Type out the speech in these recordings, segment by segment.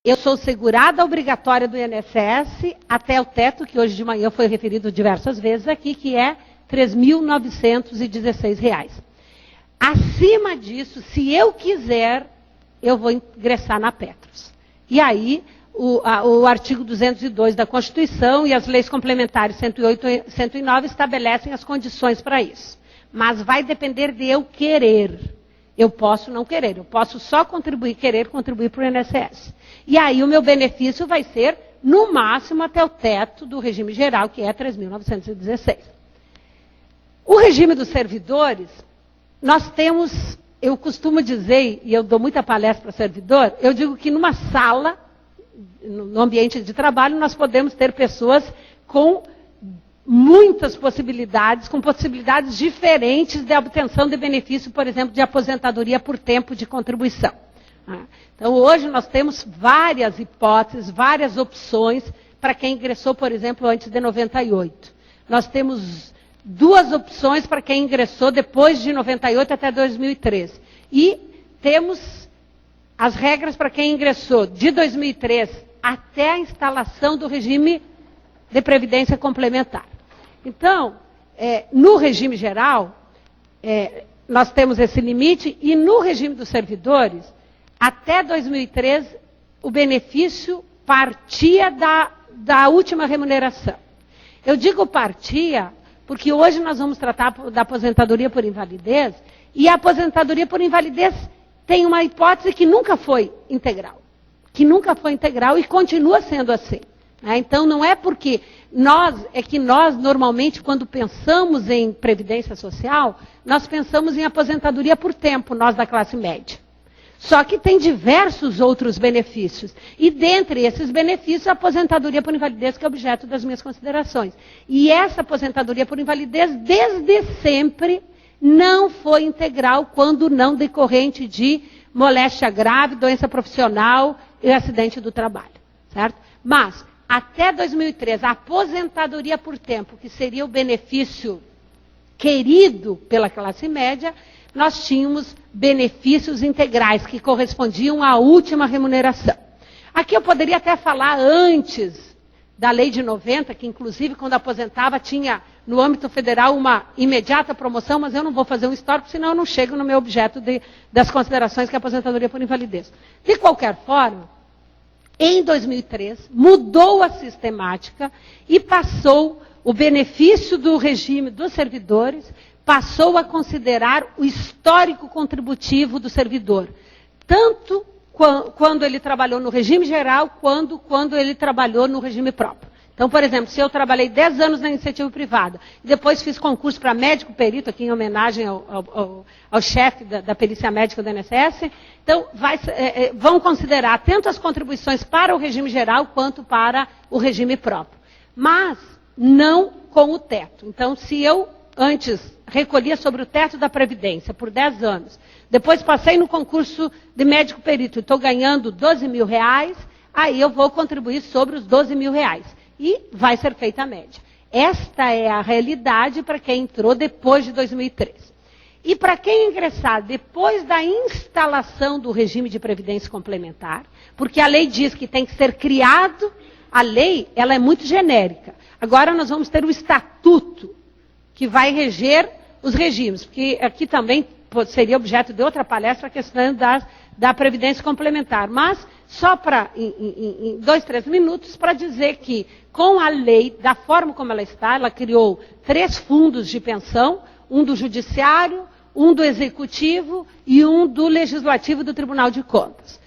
Eu sou segurada obrigatória do INSS até o teto, que hoje de manhã foi referido diversas vezes aqui, que é R$ 3.916. Acima disso, se eu quiser, eu vou ingressar na Petros. E aí, o artigo 202 da Constituição e as leis complementares 108 e 109 estabelecem as condições para isso. Mas vai depender de eu querer. Eu posso não querer, eu posso só querer contribuir para o INSS. E aí o meu benefício vai ser, no máximo, até o teto do regime geral, que é R$ 3.916. O regime dos servidores, nós temos, eu costumo dizer, e eu dou muita palestra para servidor, eu digo que numa sala, no ambiente de trabalho, nós podemos ter pessoas com muitas possibilidades, com possibilidades diferentes de obtenção de benefício, por exemplo, de aposentadoria por tempo de contribuição. Então, hoje nós temos várias hipóteses, várias opções para quem ingressou, por exemplo, antes de 98. Nós temos 2 opções para quem ingressou depois de 98 até 2003. E temos as regras para quem ingressou de 2003 até a instalação do regime de previdência complementar. Então, no regime geral, nós temos esse limite, e no regime dos servidores, até 2003, o benefício partia da última remuneração. Eu digo partia, porque hoje nós vamos tratar da aposentadoria por invalidez, e a aposentadoria por invalidez tem uma hipótese que nunca foi integral. Que nunca foi integral e continua sendo assim. Então, não é porque nós normalmente, quando pensamos em previdência social, nós pensamos em aposentadoria por tempo, nós da classe média. Só que tem diversos outros benefícios. E dentre esses benefícios, a aposentadoria por invalidez, que é objeto das minhas considerações. E essa aposentadoria por invalidez, desde sempre, não foi integral quando não decorrente de moléstia grave, doença profissional e acidente do trabalho. Certo? Mas, até 2003, a aposentadoria por tempo, que seria o benefício querido pela classe média, nós tínhamos benefícios integrais, que correspondiam à última remuneração. Aqui eu poderia até falar antes da lei de 90, que inclusive quando aposentava tinha no âmbito federal uma imediata promoção, mas eu não vou fazer um histórico, senão eu não chego no meu objeto das considerações, que é a aposentadoria por invalidez. De qualquer forma, em 2003, mudou a sistemática e passou o benefício do regime dos servidores, passou a considerar o histórico contributivo do servidor, tanto quando ele trabalhou no regime geral, quanto quando ele trabalhou no regime próprio. Então, por exemplo, se eu trabalhei 10 anos na iniciativa privada, e depois fiz concurso para médico perito, aqui em homenagem ao chefe da perícia médica do INSS, então vão considerar tanto as contribuições para o regime geral, quanto para o regime próprio. Mas não com o teto. Então, se eu antes recolhia sobre o teto da Previdência por 10 anos, depois passei no concurso de médico perito e estou ganhando R$ 12.000, aí eu vou contribuir sobre os R$ 12.000. E vai ser feita a média. Esta é a realidade para quem entrou depois de 2003. E para quem ingressar depois da instalação do regime de previdência complementar, porque a lei diz que tem que ser criado, a lei ela é muito genérica. Agora nós vamos ter o estatuto, que vai reger os regimes, porque aqui também seria objeto de outra palestra a questão da previdência complementar. Mas, só para, em 2, 3 minutos, para dizer que, com a lei, da forma como ela está, ela criou 3 fundos de pensão, um do judiciário, um do executivo e um do legislativo do Tribunal de Contas.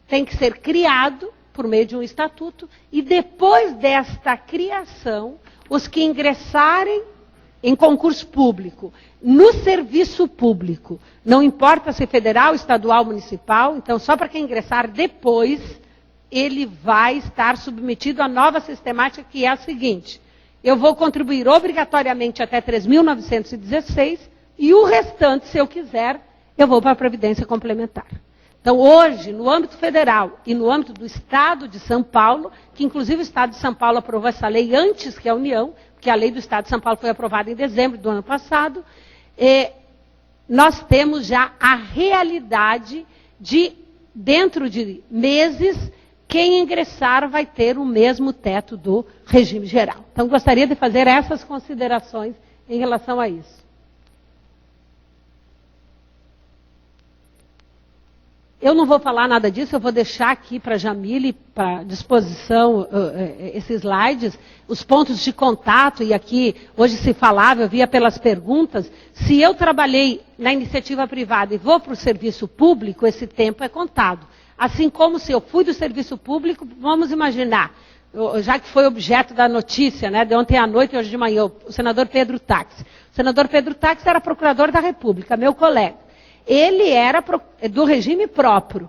Tem que ser criado por meio de um estatuto, e depois desta criação, os que ingressarem em concurso público, no serviço público, não importa se federal, estadual, municipal, então só para quem ingressar depois, ele vai estar submetido à nova sistemática, que é a seguinte: eu vou contribuir obrigatoriamente até 3.916 e o restante, se eu quiser, eu vou para a Previdência Complementar. Então, hoje, no âmbito federal e no âmbito do Estado de São Paulo, que inclusive o Estado de São Paulo aprovou essa lei antes que a União, porque a lei do Estado de São Paulo foi aprovada em dezembro do ano passado, nós temos já a realidade de, dentro de meses, quem ingressar vai ter o mesmo teto do regime geral. Então, gostaria de fazer essas considerações em relação a isso. Eu não vou falar nada disso, eu vou deixar aqui para a Jamile, para disposição, esses slides, os pontos de contato, e aqui hoje se falava, eu via pelas perguntas, se eu trabalhei na iniciativa privada e vou para o serviço público, esse tempo é contado. Assim como se eu fui do serviço público, vamos imaginar, já que foi objeto da notícia, né, de ontem à noite e hoje de manhã, o senador Pedro Táxi. O senador Pedro Táxi era procurador da República, meu colega. Ele era do regime próprio.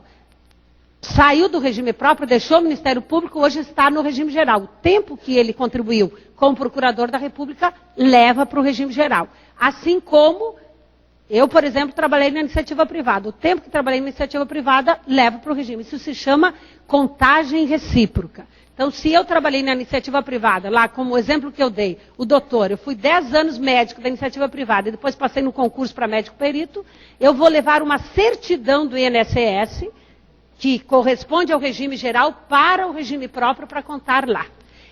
Saiu do regime próprio, deixou o Ministério Público, hoje está no regime geral. O tempo que ele contribuiu como procurador da República leva para o regime geral. Assim como eu, por exemplo, trabalhei na iniciativa privada. O tempo que trabalhei na iniciativa privada leva para o regime. Isso se chama contagem recíproca. Então, se eu trabalhei na iniciativa privada, lá como o exemplo que eu dei, o doutor, eu fui 10 anos médico da iniciativa privada e depois passei no concurso para médico perito, eu vou levar uma certidão do INSS, que corresponde ao regime geral, para o regime próprio para contar lá.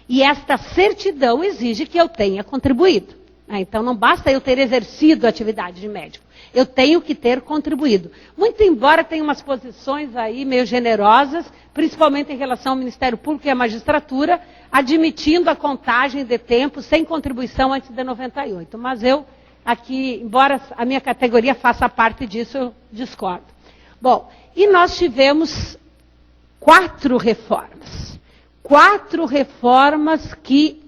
E esta certidão exige que eu tenha contribuído. Então, não basta eu ter exercido a atividade de médico. Eu tenho que ter contribuído. Muito embora tenha umas posições aí meio generosas, principalmente em relação ao Ministério Público e à magistratura, admitindo a contagem de tempo sem contribuição antes de 98. Mas eu, aqui, embora a minha categoria faça parte disso, eu discordo. Bom, e nós tivemos 4 reformas. 4 reformas que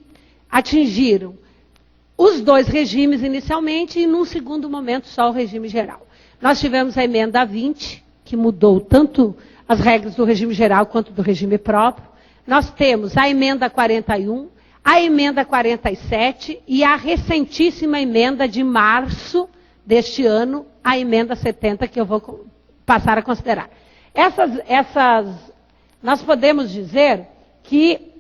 atingiram os 2 regimes inicialmente e, num segundo momento, só o regime geral. Nós tivemos a emenda 20, que mudou tanto as regras do regime geral quanto do regime próprio. Nós temos a emenda 41, a emenda 47 e a recentíssima emenda de março deste ano, a emenda 70, que eu vou passar a considerar. Nós podemos dizer que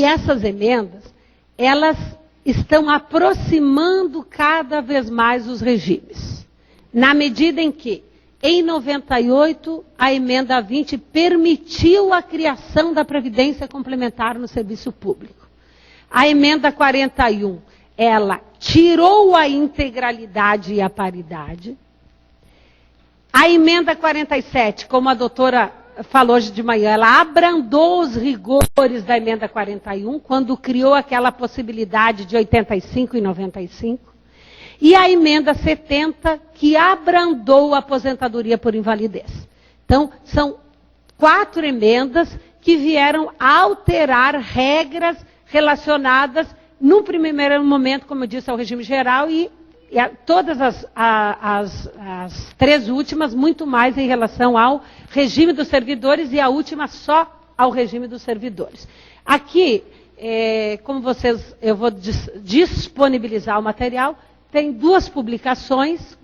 essas emendas, elas estão aproximando cada vez mais os regimes. Na medida em que, em 98, a emenda 20 permitiu a criação da Previdência Complementar no serviço público. A emenda 41, ela tirou a integralidade e a paridade. A emenda 47, como a doutora falou hoje de manhã, ela abrandou os rigores da emenda 41, quando criou aquela possibilidade de 85 e 95. E a emenda 70, que abrandou a aposentadoria por invalidez. Então, são 4 emendas que vieram alterar regras relacionadas, no primeiro momento, como eu disse, ao regime geral e todas as 3 últimas, muito mais em relação ao regime dos servidores e a última só ao regime dos servidores. Aqui, como vocês, eu vou disponibilizar o material, tem 2 publicações,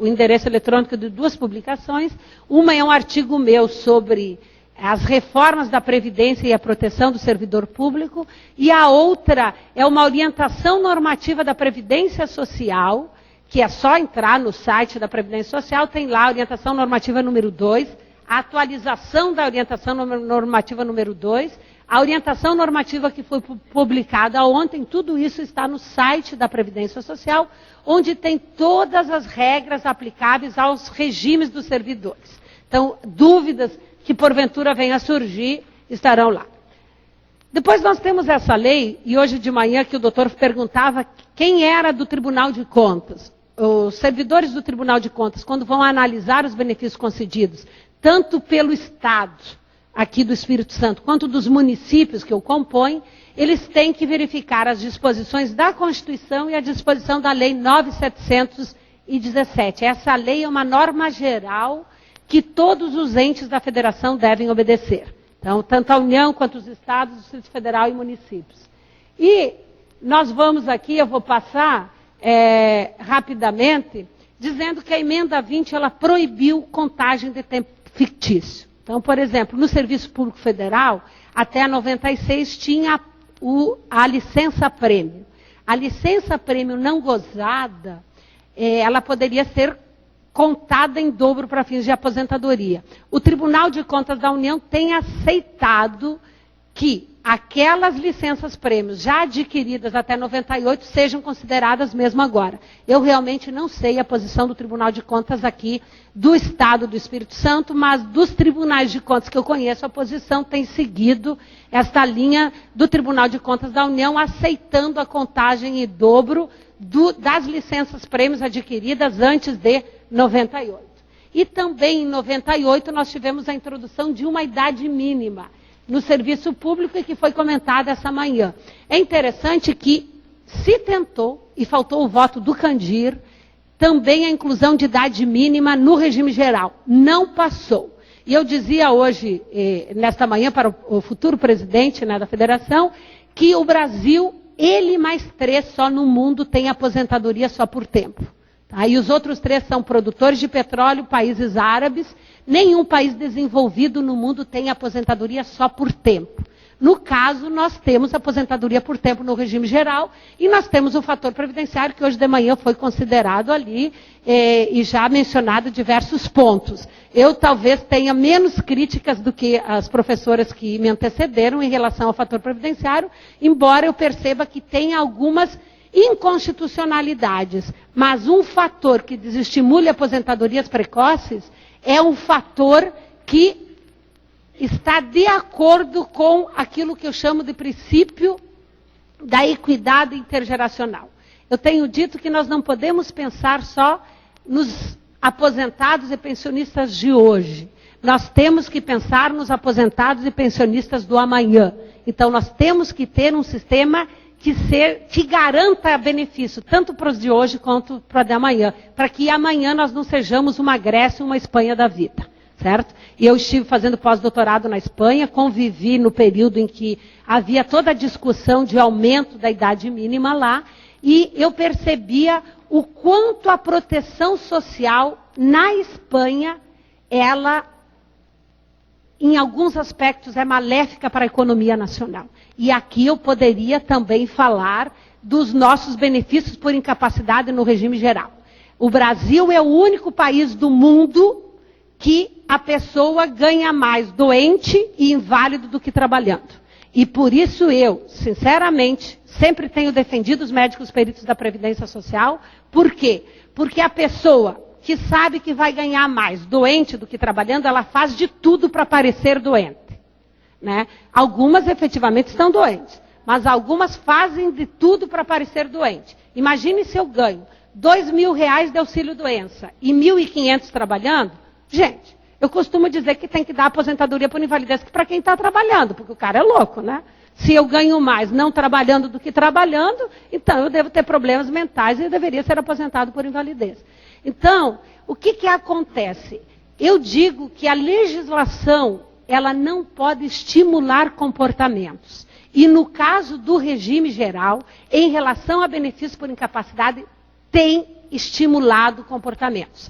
o endereço eletrônico de 2 publicações. Uma é um artigo meu sobre as reformas da Previdência e a proteção do servidor público, e a outra é uma orientação normativa da Previdência Social, que é só entrar no site da Previdência Social, tem lá a orientação normativa número 2, a atualização da orientação normativa número 2, a orientação normativa que foi publicada ontem, tudo isso está no site da Previdência Social, onde tem todas as regras aplicáveis aos regimes dos servidores. Então, dúvidas que porventura venha a surgir, estarão lá. Depois nós temos essa lei, e hoje de manhã que o doutor perguntava quem era do Tribunal de Contas. Os servidores do Tribunal de Contas, quando vão analisar os benefícios concedidos, tanto pelo Estado, aqui do Espírito Santo, quanto dos municípios que o compõem, eles têm que verificar as disposições da Constituição e a disposição da Lei 9.717. Essa lei é uma norma geral que todos os entes da federação devem obedecer. Então, tanto a União quanto os estados, o Distrito Federal e municípios. E nós vamos aqui, eu vou passar rapidamente, dizendo que a emenda 20, ela proibiu contagem de tempo fictício. Então, por exemplo, no Serviço Público Federal, até 96 tinha a licença-prêmio. A licença-prêmio não gozada, ela poderia ser contada em dobro para fins de aposentadoria. O Tribunal de Contas da União tem aceitado que aquelas licenças-prêmios já adquiridas até 98 sejam consideradas mesmo agora. Eu realmente não sei a posição do Tribunal de Contas aqui do Estado do Espírito Santo, mas dos tribunais de contas que eu conheço, a posição tem seguido esta linha do Tribunal de Contas da União, aceitando a contagem em dobro das licenças-prêmios adquiridas antes de 98. E também em 98 nós tivemos a introdução de uma idade mínima no serviço público e que foi comentada essa manhã. É interessante que se tentou, e faltou o voto do Candir, também a inclusão de idade mínima no regime geral. Não passou. E eu dizia hoje, nesta manhã, para o futuro presidente, né, da federação, que o Brasil, ele mais 3 só no mundo tem aposentadoria só por tempo. Tá? E os outros 3 são produtores de petróleo, países árabes. Nenhum país desenvolvido no mundo tem aposentadoria só por tempo. No caso, nós temos aposentadoria por tempo no regime geral e nós temos o fator previdenciário que hoje de manhã foi considerado ali e já mencionado diversos pontos. Eu talvez tenha menos críticas do que as professoras que me antecederam em relação ao fator previdenciário, embora eu perceba que tem algumas inconstitucionalidades. Mas um fator que desestimule aposentadorias precoces é um fator que está de acordo com aquilo que eu chamo de princípio da equidade intergeracional. Eu tenho dito que nós não podemos pensar só nos aposentados e pensionistas de hoje. Nós temos que pensar nos aposentados e pensionistas do amanhã. Então, nós temos que ter um sistema que garanta benefício, tanto para os de hoje quanto para os de amanhã, para que amanhã nós não sejamos uma Grécia ou uma Espanha da vida, certo? E eu estive fazendo pós-doutorado na Espanha, convivi no período em que havia toda a discussão de aumento da idade mínima lá, e eu percebia o quanto a proteção social na Espanha, ela, em alguns aspectos, é maléfica para a economia nacional. E aqui eu poderia também falar dos nossos benefícios por incapacidade no regime geral. O Brasil é o único país do mundo que a pessoa ganha mais doente e inválido do que trabalhando. E por isso eu, sinceramente, sempre tenho defendido os médicos peritos da Previdência Social. Por quê? Porque a pessoa que sabe que vai ganhar mais doente do que trabalhando, ela faz de tudo para parecer doente. Né? Algumas efetivamente estão doentes, mas algumas fazem de tudo para parecer doente. Imagine se eu ganho R$2.000 de auxílio-doença e 1.500 trabalhando. Gente, eu costumo dizer que tem que dar aposentadoria por invalidez para quem está trabalhando, porque o cara é louco, né? Se eu ganho mais não trabalhando do que trabalhando, então eu devo ter problemas mentais e eu deveria ser aposentado por invalidez. Então, o que acontece? Eu digo que a legislação, ela não pode estimular comportamentos. E no caso do regime geral, em relação a benefícios por incapacidade, tem estimulado comportamentos.